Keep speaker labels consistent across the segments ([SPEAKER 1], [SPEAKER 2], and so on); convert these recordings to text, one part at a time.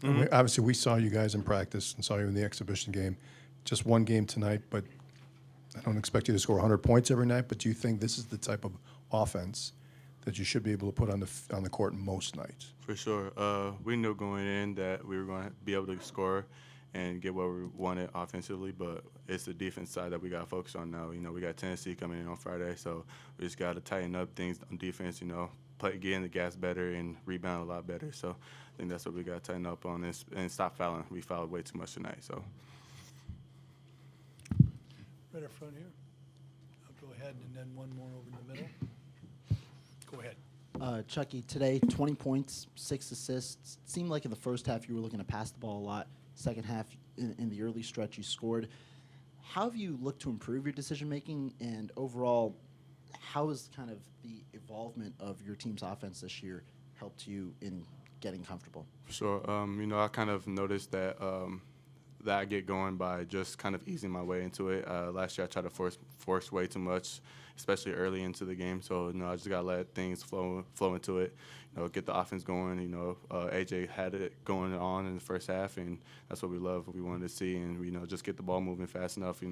[SPEAKER 1] Obviously, we saw you guys in practice and saw you in the exhibition game. Just one game tonight, but I don't expect you to score 100 points every night. But do you think this is the type of offense that you should be able to put on the court most nights?
[SPEAKER 2] For sure. We knew going in that we were going to be able to score and get what we wanted offensively, but it's the defense side that we got to focus on now. We got Tennessee coming in on Friday, so we just got to tighten up things on defense, get in the gas better and rebound a lot better. So I think that's what we got to tighten up on and stop fouling. We fouled way too much tonight. So.
[SPEAKER 3] Right up front here. I'll go ahead, and then one more over in the middle. Go ahead.
[SPEAKER 4] Chucky, today, 20 points, 6 assists. It seemed like in the first half you were looking to pass the ball a lot. Second half, in the early stretch, you scored. How have you looked to improve your decision-making? And overall, how has kind of the involvement of your team's offense this year helped you in getting comfortable?
[SPEAKER 2] Sure. I kind of noticed that that I get going by just kind of easing my way into it. Last year I tried to force way too much, especially early into the game. So I just gotta let things flow into it. Get the offense going. AJ had it going on in the first half, and that's what we love. What we wanted to see, and just get the ball moving fast enough.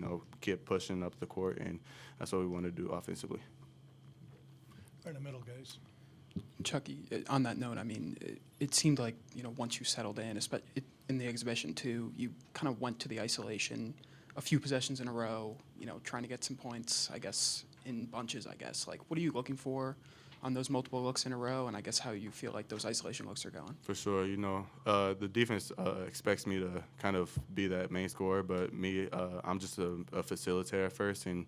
[SPEAKER 2] Keep pushing up the court, and that's what we want to do offensively.
[SPEAKER 3] Right in the middle, guys.
[SPEAKER 5] Chucky, on that note, I mean, it seemed like, once you settled in, in the exhibition too, you kind of went to the isolation a few possessions in a row, trying to get some points, I guess, in bunches, I guess. Like, what are you looking for on those multiple looks in a row, and I guess how you feel like those isolation looks are going?
[SPEAKER 2] For sure. The defense expects me to kind of be that main scorer, but me, I'm just a facilitator at first, and,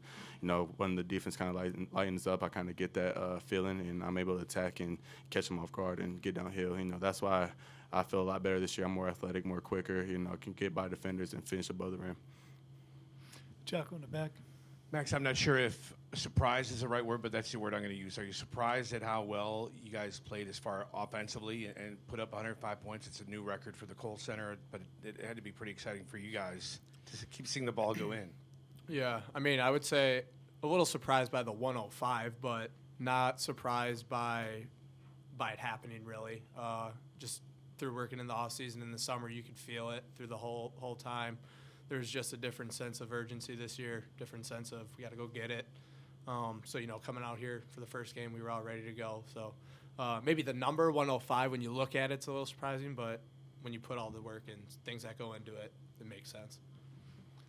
[SPEAKER 2] when the defense kind of lightens up, I kind of get that feeling, and I'm able to attack and catch them off guard and get downhill. That's why I feel a lot better this year. I'm more athletic, more quicker, can get by defenders and finish above the rim.
[SPEAKER 3] Jocko in the back.
[SPEAKER 6] Max, I'm not sure if surprised is the right word, but that's the word I'm going to use. Are you surprised at how well you guys played as far offensively and put up 105 points? It's a new record for the Kohl Center, but it had to be pretty exciting for you guys to keep seeing the ball go in.
[SPEAKER 7] Yeah, I mean, I would say a little surprised by the 105, but not surprised by it happening, really. Just through working in the offseason in the summer, you could feel it through the whole time. There's just a different sense of urgency this year, different sense of we got to go get it. So, coming out here for the first game, we were all ready to go. So maybe the number 105, when you look at it, it's a little surprising, but when you put all the work and things that go into it, it makes sense.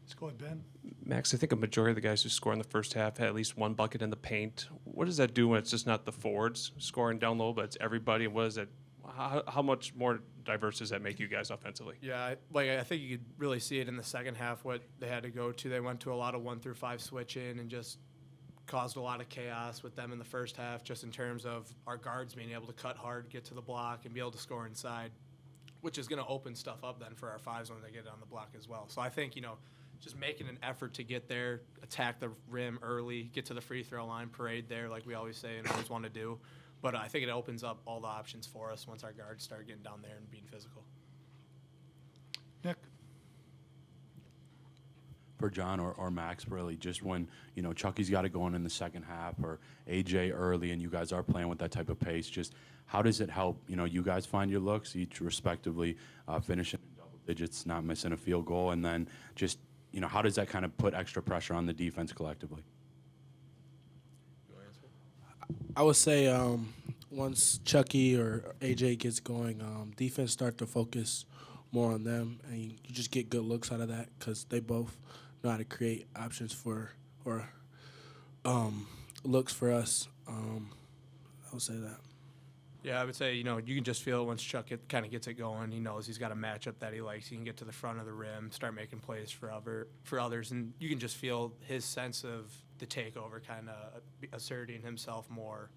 [SPEAKER 3] Let's go ahead, Ben.
[SPEAKER 8] Max, I think a majority of the guys who score in the first half had at least one bucket in the paint. What does that do when it's just not the forwards scoring down low, but it's everybody? And what is that? How much more diverse does that make you guys offensively?
[SPEAKER 7] Yeah, I think you could really see it in the second half, what they had to go to. They went to a lot of 1 through 5 switching and just caused a lot of chaos with them in the first half, just in terms of our guards being able to cut hard, get to the block, and be able to score inside, which is going to open stuff up then for our fives when they get on the block as well. So I think, just making an effort to get there, attack the rim early, get to the free throw line, parade there like we always say and always want to do. But I think it opens up all the options for us once our guards start getting down there and being physical.
[SPEAKER 3] Nick.
[SPEAKER 9] For John or Max, really, just when, Chucky's got it going in the second half or AJ early and you guys are playing with that type of pace, just how does it help, you guys find your looks, each respectively, finishing in double digits, not missing a field goal, and then just, how does that kind of put extra pressure on the defense collectively?
[SPEAKER 10] I would say once Chucky or AJ gets going, defense start to focus more on them, and you just get good looks out of that because they both know how to create options or looks for us. I would say that.
[SPEAKER 7] Yeah, I would say, you can just feel it once Chuck kind of gets it going. He knows he's got a matchup that he likes. He can get to the front of the rim, start making plays for others, and you can just feel his sense of the takeover kind of asserting himself more,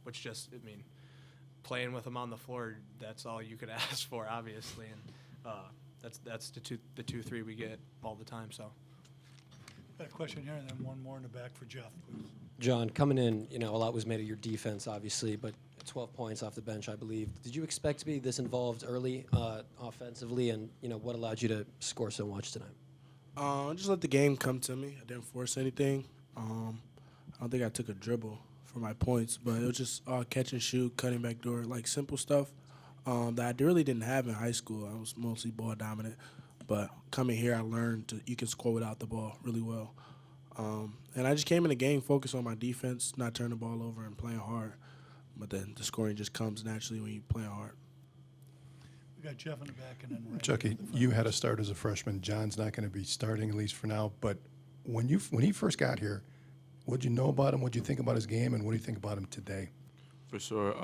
[SPEAKER 7] which just, playing with him on the floor, that's all you could ask for, obviously, and that's the 2-3 we get all the time. So.
[SPEAKER 3] Got a question here, and then one more in the back for Jeff, please.
[SPEAKER 11] John, coming in, a lot was made of your defense, obviously, but 12 points off the bench, I believe. Did you expect to be this involved early offensively, and, what allowed you to score so much tonight?
[SPEAKER 10] Just let the game come to me. I didn't force anything. I don't think I took a dribble for my points, but it was just catch and shoot, cutting back door, like simple stuff. that I really didn't have in high school. I was mostly ball dominant, but coming here, I learned you can score without the ball really well. And I just came in the game focused on my defense, not turning the ball over and playing hard. But then the scoring just comes naturally when you're playing hard.
[SPEAKER 3] We got Jeff in the back and then Randy
[SPEAKER 1] Chucky,
[SPEAKER 3] in the front.
[SPEAKER 1] you had to start as a freshman. John's not going to be starting, at least for now. But when he first got here, what did you know about him? What did you think about his game? And what do you think about him today?
[SPEAKER 2] For sure.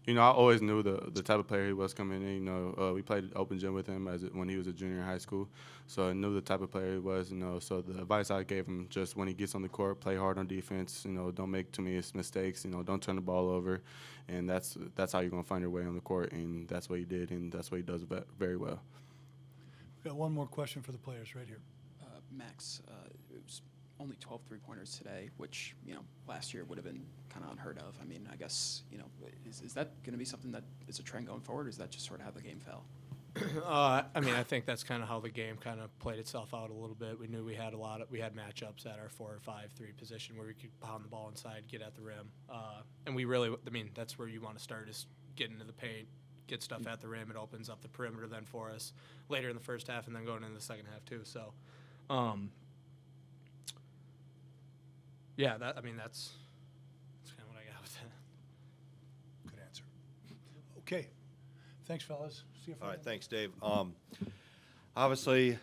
[SPEAKER 2] I always knew the type of player he was coming in. We played open gym with him when he was a junior in high school, so I knew the type of player he was. So the advice I gave him, just when he gets on the court, play hard on defense. Don't make too many mistakes. Don't turn the ball over, and that's how you're gonna find your way on the court. And that's what he did, and that's what he does very well.
[SPEAKER 3] We got one more question for the players right here.
[SPEAKER 5] Max, it was only 12 three-pointers today, which, last year would have been kind of unheard of. I mean, I guess, is that going to be something that is a trend going forward, or is that just sort of how the game fell?
[SPEAKER 7] I think that's kind of how the game kind of played itself out a little bit. We knew we had matchups at our 4 or 5-3 position where we could pound the ball inside, get at the rim. And we really, that's where you want to start, is get into the paint, get stuff at the rim. It opens up the perimeter then for us later in the first half and then going into the second half too. So, yeah, that's kind of what I got with that.
[SPEAKER 3] Good answer. Okay. Thanks, fellas. See you
[SPEAKER 12] All right,
[SPEAKER 3] Friday.
[SPEAKER 12] thanks, Dave. Obviously,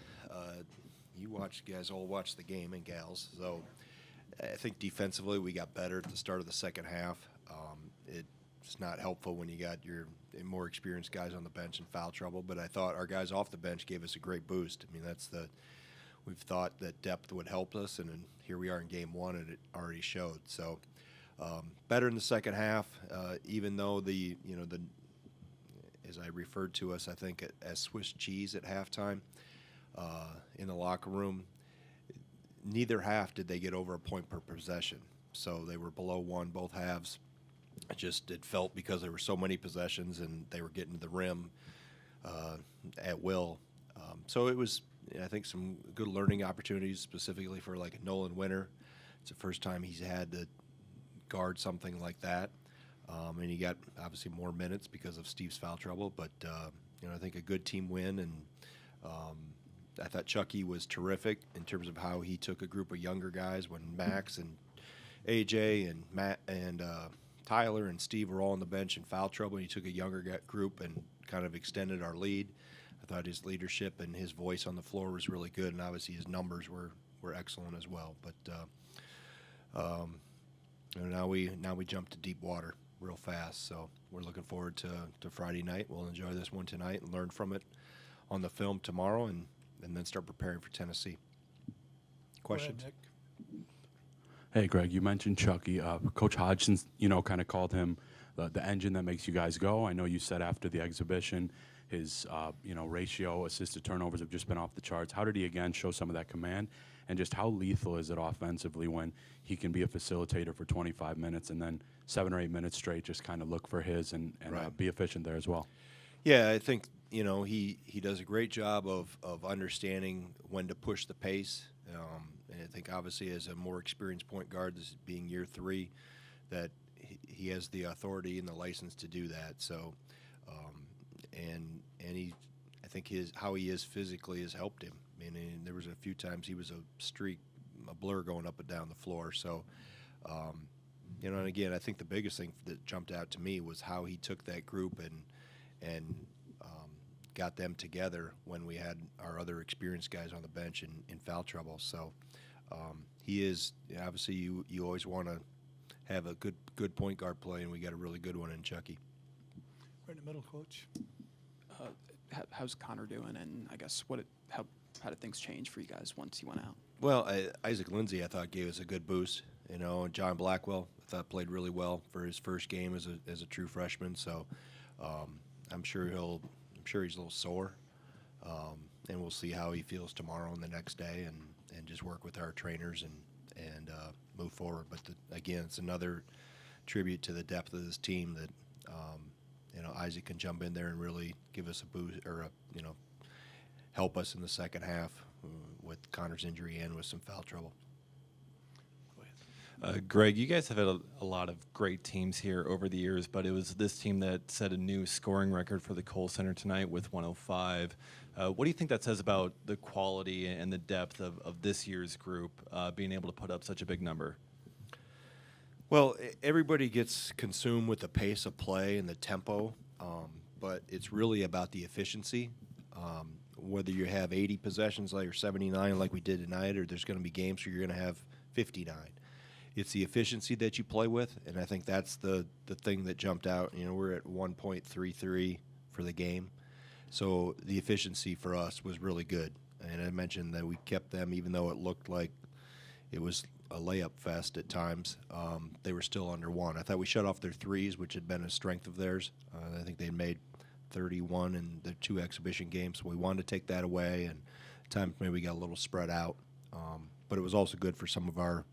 [SPEAKER 12] you guys all watched the game, and gals. So I think defensively we got better at the start of the second half. It's not helpful when you got your more experienced guys on the bench in foul trouble, but I thought our guys off the bench gave us a great boost. We've thought that depth would help us, and here we are in game one, and it already showed. So better in the second half, even though as I referred to us, I think, as Swiss cheese at halftime in the locker room. Neither half did they get over a point per possession. So they were below one both halves. It felt because there were so many possessions and they were getting to the rim at will. So it was, I think, some good learning opportunities, specifically for like a Nolan Winter. It's the first time he's had to guard something like that. And he got obviously more minutes because of Steve's foul trouble, but I think a good team win. And I thought Chucky was terrific in terms of how he took a group of younger guys when Max and AJ and Matt and Tyler and Steve were all on the bench in foul trouble. He took a younger group and kind of extended our lead. I thought his leadership and his voice on the floor was really good, and obviously his numbers were excellent as well. But now we jump to deep water real fast. So we're looking forward to Friday night. We'll enjoy this one tonight and learn from it on the film tomorrow, and then start preparing for Tennessee. Questions?
[SPEAKER 3] Go ahead, Nick.
[SPEAKER 9] Hey, Greg, you mentioned Chucky. Coach Hodgson, kind of called him the engine that makes you guys go. I know you said after the exhibition his, ratio assisted turnovers have just been off the charts. How did he, again, show some of that command? And just how lethal is it offensively when he can be a facilitator for 25 minutes and then 7 or 8 minutes straight just kind of look for his and
[SPEAKER 12] Right.
[SPEAKER 9] Be efficient there as well?
[SPEAKER 12] Yeah, I think he does a great job of understanding when to push the pace. And I think obviously as a more experienced point guard, this being year 3, that he has the authority and the license to do that. So, I think how he is physically has helped him. There was a few times he was a blur going up and down the floor. So, and again, I think the biggest thing that jumped out to me was how he took that group and got them together when we had our other experienced guys on the bench in foul trouble. So he is, obviously you always want to have a good point guard play, and we got a really good one in Chucky.
[SPEAKER 3] Right in the middle, Coach.
[SPEAKER 5] How's Connor doing? And I guess how did things change for you guys once he went out?
[SPEAKER 12] Well, Isaac Lindsay, I thought, gave us a good boost. And John Blackwell, I thought, played really well for his first game as a true freshman. So I'm sure he's a little sore, and we'll see how he feels tomorrow and the next day, and just work with our trainers and move forward. But again, it's another tribute to the depth of this team that Isaac can jump in there and really give us a boost, or help us in the second half with Connor's injury and with some foul trouble.
[SPEAKER 3] Go
[SPEAKER 13] Greg, you guys have had a lot of great teams here over the years, but it was this team that set a new scoring record for the Kohl Center tonight with 105. What do you think that says about the quality and the depth of this year's group being able to put up such a big number?
[SPEAKER 12] Well, everybody gets consumed with the pace of play and the tempo, but it's really about the efficiency. Whether you have 80 possessions like or 79 like we did tonight, or there's going to be games where you're going to have 59. It's the efficiency that you play with, and I think that's the thing that jumped out. You know, we're at 1.33 for the game, so the efficiency for us was really good. And I mentioned that we kept them, even though it looked like it was a layup fest at times. They were still under one. I thought we shut off their threes, which had been a strength of theirs. I think they made 31 in the 2 exhibition games. So we wanted to take that away, and at times maybe we got a little spread out. But it was also good for some of our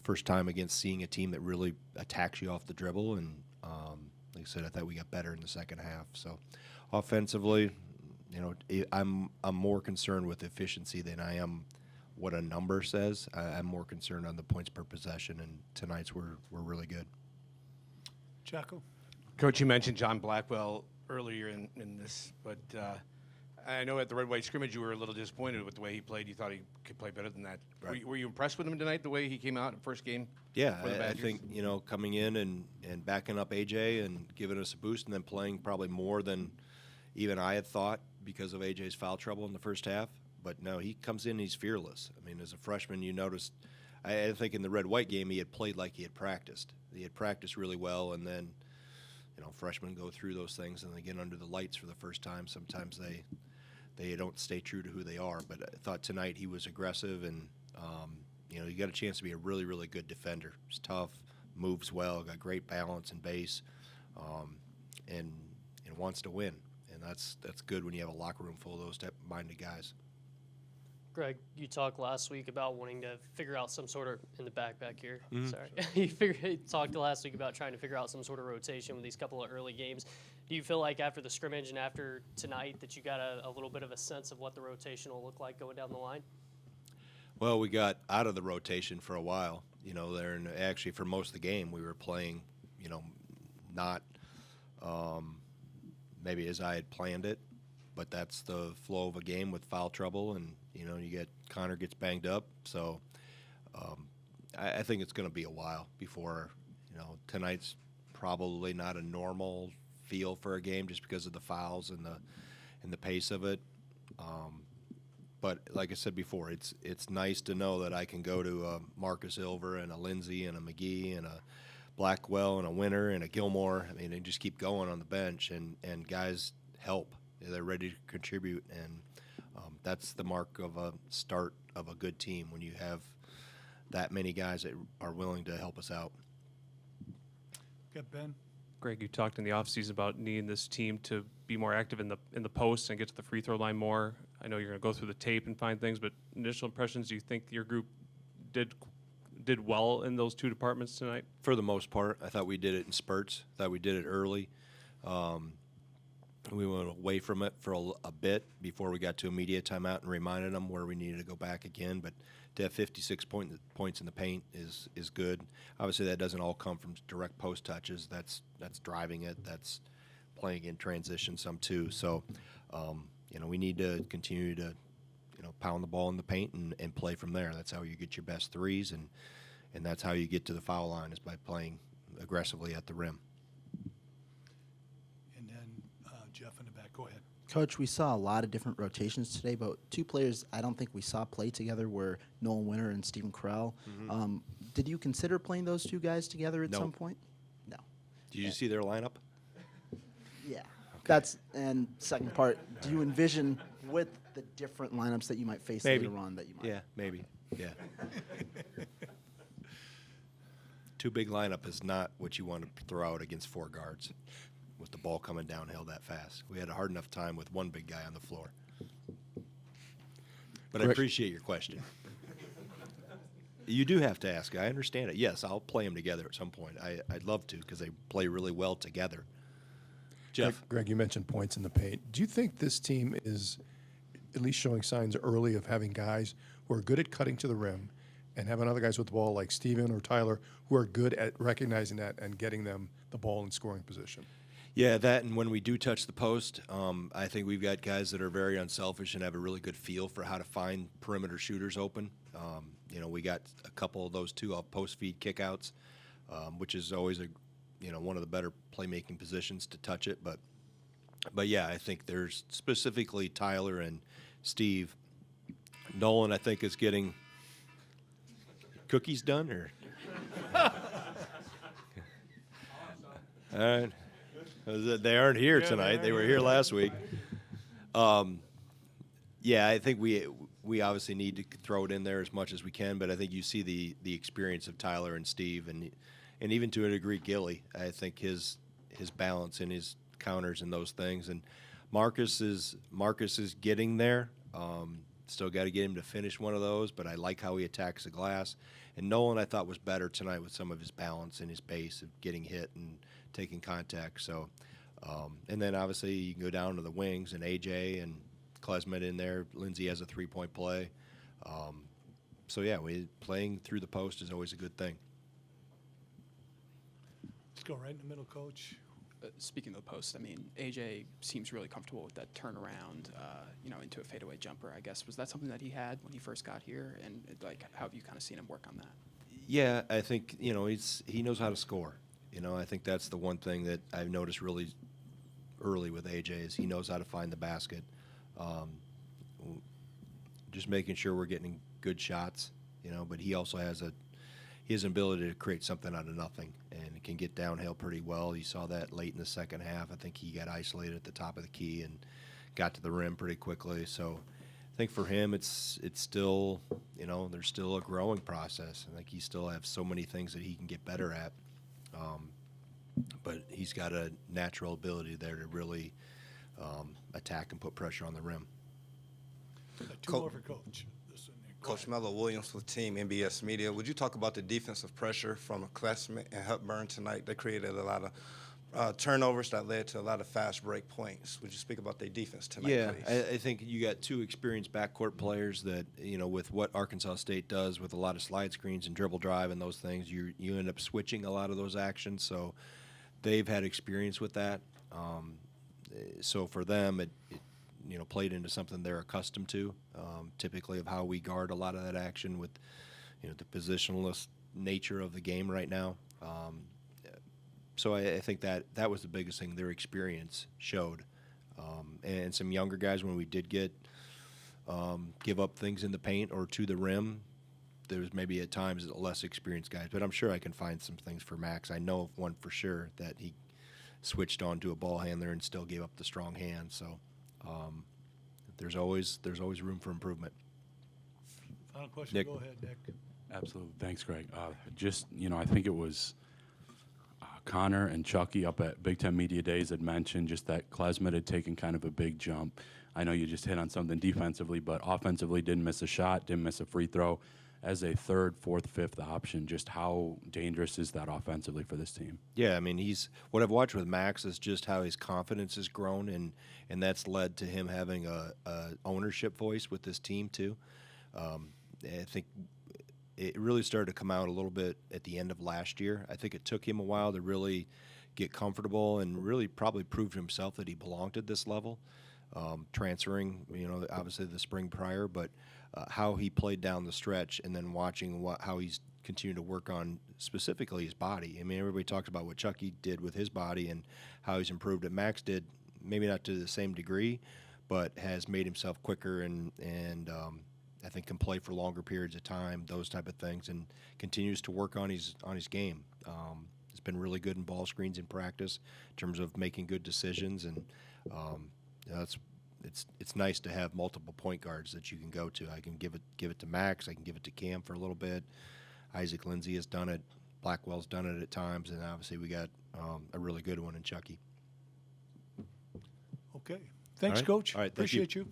[SPEAKER 12] first time against seeing a team that really attacks you off the dribble. And like I said, I thought we got better in the second half. So offensively, I'm more concerned with efficiency than I am what a number says. I'm more concerned on the points per possession, and tonight's were really good.
[SPEAKER 3] Jocko?
[SPEAKER 6] Coach, you mentioned John Blackwell earlier in this, but I know at the red-white scrimmage you were a little disappointed with the way he played. You thought he could play better than that.
[SPEAKER 12] Right.
[SPEAKER 6] Were you impressed with him tonight, the way he came out in the first game?
[SPEAKER 12] Yeah,
[SPEAKER 6] for the
[SPEAKER 12] I
[SPEAKER 6] Badgers?
[SPEAKER 12] think, coming in and backing up AJ and giving us a boost, and then playing probably more than even I had thought because of AJ's foul trouble in the first half. But no, he comes in, he's fearless. I mean, as a freshman, you noticed, I think in the red-white game he had played like he had practiced. He had practiced really well, and then, freshmen go through those things and they get under the lights for the first time. Sometimes they don't stay true to who they are. But I thought tonight he was aggressive, and, you got a chance to be a really, really good defender. He's tough, moves well, got great balance and base, and wants to win. And that's good when you have a locker room full of those type-minded guys.
[SPEAKER 14] Greg, you talked last week about wanting to figure out some sort of in the back here.
[SPEAKER 12] Mhm.
[SPEAKER 14] Sorry, you talked last week about trying to figure out some sort of rotation with these couple of early games. Do you feel like after the scrimmage and after tonight that you got a little bit of a sense of what the rotation will look like going down the line?
[SPEAKER 12] Well, we got out of the rotation for a while. There, and actually for most of the game we were playing, not maybe as I had planned it, but that's the flow of a game with foul trouble, and you get Connor gets banged up. So I think it's going to be a while before tonight's probably not a normal feel for a game just because of the fouls and the pace of it. But like I said before, it's nice to know that I can go to a Marcus Ilver and a Lindsey and a McGee and a Blackwell and a Winter and a Gilmore. I mean, they just keep going on the bench, and guys help. They're ready to contribute, and that's the mark of a start of a good team when you have that many guys that are willing to help us out.
[SPEAKER 3] Got Ben?
[SPEAKER 8] Greg, you talked in the offseason about needing this team to be more active in the post and get to the free throw line more. I know you're going to go through the tape and find things, but initial impressions, do you think your group did well in those 2 departments tonight?
[SPEAKER 12] For the most part, I thought we did it in spurts. I thought we did it early. We went away from it for a bit before we got to a media timeout and reminded them where we needed to go back again. But to have 56 points in the paint is good. Obviously, that doesn't all come from direct post touches. That's driving it. That's playing in transition some too. So, we need to continue to, pound the ball in the paint and play from there. That's how you get your best threes, and that's how you get to the foul line, is by playing aggressively at the rim.
[SPEAKER 3] And then Jeff in the back. Go ahead.
[SPEAKER 4] Coach, we saw a lot of different rotations today, but 2 players I don't think we saw play together were Nolan Winter and Stephen Carell.
[SPEAKER 12] Mm-hmm.
[SPEAKER 4] Did you consider playing those 2 guys together at
[SPEAKER 12] No.
[SPEAKER 4] some point? No.
[SPEAKER 12] Did you see their lineup?
[SPEAKER 4] Yeah. And second part, do you envision with the different lineups that you might face
[SPEAKER 12] Maybe.
[SPEAKER 4] later on that you might?
[SPEAKER 12] Yeah, maybe. Yeah. Too big lineup is not what you want to throw out against 4 guards with the ball coming downhill that fast. We had a hard enough time with 1 big guy on the floor. But I
[SPEAKER 1] Correct.
[SPEAKER 12] appreciate your question. You do have to ask. I understand it. Yes, I'll play them together at some point. I'd love to, because they play really well together. Jeff?
[SPEAKER 1] Greg, you mentioned points in the paint. Do you think this team is at least showing signs early of having guys who are good at cutting to the rim and having other guys with the ball like Steven or Tyler who are good at recognizing that and getting them the ball in scoring position.
[SPEAKER 12] Yeah, that, and when we do touch the post, I think we've got guys that are very unselfish and have a really good feel for how to find perimeter shooters open. We got a couple of those two off post feed kickouts, which is always one of the better playmaking positions to touch it. But yeah, I think there's specifically Tyler and Steve. Nolan, I think, is getting cookies done, or all right. They aren't here tonight. They were here last week. Yeah, I think we obviously need to throw it in there as much as we can, but I think you see the experience of Tyler and Steve, and even to a degree Gilly. I think his balance and his counters and those things. And Marcus is getting there. Still got to get him to finish one of those, but I like how he attacks the glass. And Nolan, I thought, was better tonight with some of his balance and his base of getting hit and taking contact. So, and then obviously you can go down to the wings and AJ and Klesmit in there. Lindsey has a 3-point play. So yeah, playing through the post is always a good thing.
[SPEAKER 3] Let's go right in the middle, Coach.
[SPEAKER 5] Speaking of the post, I mean, AJ seems really comfortable with that turnaround, into a fadeaway jumper, I guess. Was that something that he had when he first got here? And, how have you kind of seen him work on that?
[SPEAKER 12] Yeah, I think, he knows how to score. I think that's the one thing that I've noticed really early with AJ is he knows how to find the basket. Just making sure we're getting good shots, but he also has an ability to create something out of nothing and can get downhill pretty well. You saw that late in the second half. I think he got isolated at the top of the key and got to the rim pretty quickly. So I think for him it's still, there's still a growing process. I think he still has so many things that he can get better at. But he's got a natural ability there to really attack and put pressure on the rim.
[SPEAKER 3] Two more for Coach.
[SPEAKER 15] Coach Mello Williams with Team NBS Media. Would you talk about the defensive pressure from Klesmit and Hepburn tonight? They created a lot of turnovers that led to a lot of fast break points. Would you speak about their defense tonight,
[SPEAKER 12] Yeah,
[SPEAKER 15] please?
[SPEAKER 12] I think you got two experienced backcourt players that, with what Arkansas State does with a lot of slide screens and dribble drive and those things, you end up switching a lot of those actions. So they've had experience with that. So for them, it played into something they're accustomed to, typically of how we guard a lot of that action with, the positionless nature of the game right now. So I think that was the biggest thing their experience showed. And some younger guys, when we did give up things in the paint or to the rim, there was maybe at times less experienced guys. But I'm sure I can find some things for Max. I know of one for sure that he switched on to a ball handler and still gave up the strong hand. So there's always room for improvement.
[SPEAKER 3] Final question.
[SPEAKER 12] Nick.
[SPEAKER 3] Go ahead, Nick.
[SPEAKER 9] Absolutely. Thanks, Greg. I think it was Connor and Chucky up at Big Ten Media Days had mentioned just that Klesmit had taken kind of a big jump. I know you just hit on something defensively, but offensively didn't miss a shot, didn't miss a free throw. As a third, fourth, fifth option, just how dangerous is that offensively for this team?
[SPEAKER 12] Yeah, I mean, what I've watched with Max is just how his confidence has grown, and that's led to him having a ownership voice with this team too. I think it really started to come out a little bit at the end of last year. I think it took him a while to really get comfortable and really probably prove to himself that he belonged at this level. Transferring, obviously the spring prior, but how he played down the stretch and then watching how he's continued to work on specifically his body. I mean, everybody talks about what Chucky did with his body and how he's improved it. Max did, maybe not to the same degree, but has made himself quicker and I think can play for longer periods of time, those type of things, and continues to work on his game. He's been really good in ball screens in practice in terms of making good decisions, and it's nice to have multiple point guards that you can go to. I can give it to Max. I can give it to Cam for a little bit. Isaac Lindsey has done it. Blackwell's done it at times, and obviously we got a really good one in Chucky.
[SPEAKER 3] Okay. Thanks,
[SPEAKER 12] All right.
[SPEAKER 3] Coach.
[SPEAKER 12] All right, thank you.
[SPEAKER 3] Appreciate you.